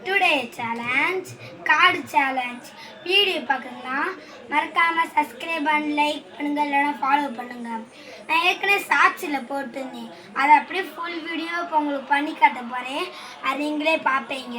Today challenge card challenge video பார்க்குறீங்கன்னா மறக்காமல் subscribe பண்ணி லைக் பண்ணுங்கள், இல்லைனா ஃபாலோ பண்ணுங்கள். நான் ஏற்கனவே ஷார்ட்ஸில் போட்டிருந்தேன், அதை அப்படியே ஃபுல் வீடியோ இப்போ உங்களுக்கு பண்ணி காட்ட போகிறேன். அது நீங்களே பார்ப்பீங்க.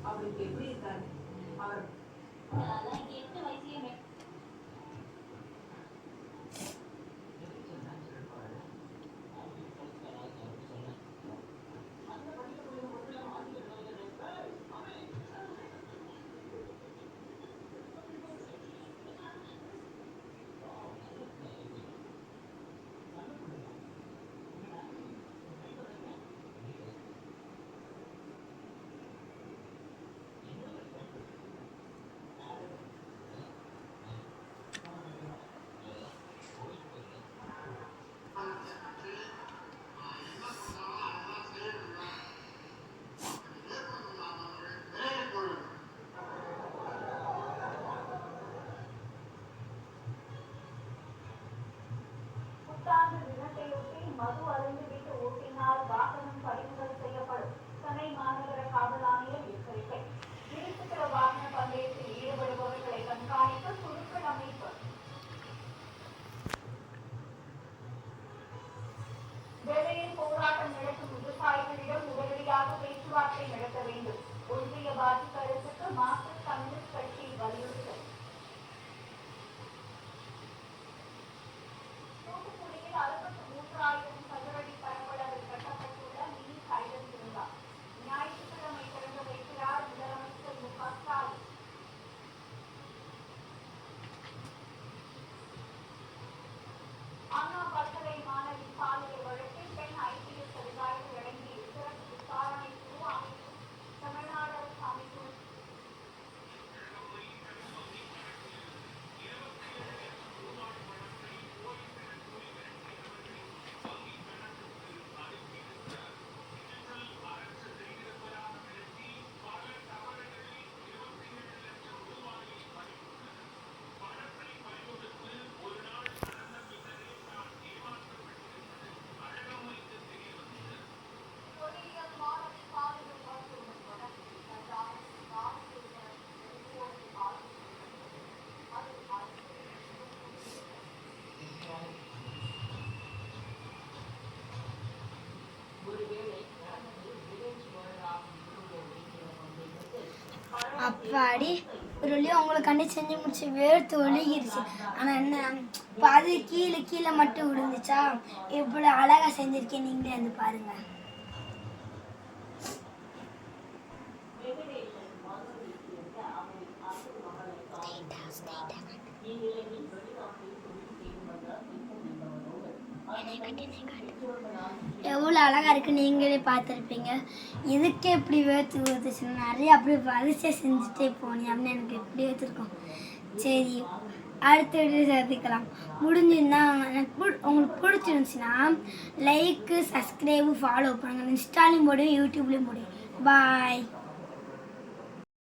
அவருக்கு எப்படி இருக்காரு? அவர் அதான் 8 வயசுலயே மது அருந்து விட்டு ஓட்டினால் வாகனம் பறிமுதல் செய்யப்படும். சென்னை மாநகர காவல் ஆணையர் எச்சரிக்கை. இருசக்கர வாகன பந்தயத்தில் ஈடுபடுபவர்களை கண்காணிக்க குழுக்கள் அமைப்பு. வேலையில் போராட்டம் நடத்தும் விவசாயிகளிடம் உடனடியாக பேச்சுவார்த்தை நடத்த வேண்டும். ஒன்றிய பாஜக அரசுக்கு மார்க்சிஸ்ட் கம்யூனிஸ்ட் கட்சி வலியுறுத்தல். தூத்துக்குடியில் 63,000 சதுரடி பரப்பளவில் கட்டப்பட்டுள்ள மினி பாடி ஒரு வழியாக உங்களுக்காண்டி செஞ்சு முடிச்சு வேர்த்து ஒழுகிருச்சு. ஆனால் என்ன இப்போ அது கீழே கீழே மட்டும் விழுந்துச்சா? எவ்வளோ அழகாக செஞ்சுருக்கேன், நீங்களே வந்து பாருங்கள். எவ்வளோ அழகாக இருக்குது, நீங்களே பார்த்துருப்பீங்க. இதுக்கே இப்படி வேர்த்து ஊற்றுச்சுன்னா நிறைய அப்படி வரிசையாக செஞ்சுட்டே போனேன் அப்படின்னு எனக்கு எப்படி வச்சுருக்கோம். சரி, அடுத்த வீடியோ சந்திக்கலாம். முடிஞ்சுன்னா உங்களுக்கு பிடிச்சிருந்துச்சுன்னா லைக்கு, சப்ஸ்கிரைபு, ஃபாலோ பண்ணுங்கள். இன்ஸ்டாலையும் போடுவேன், யூடியூப்லேயும் போடுவேன். பாய்.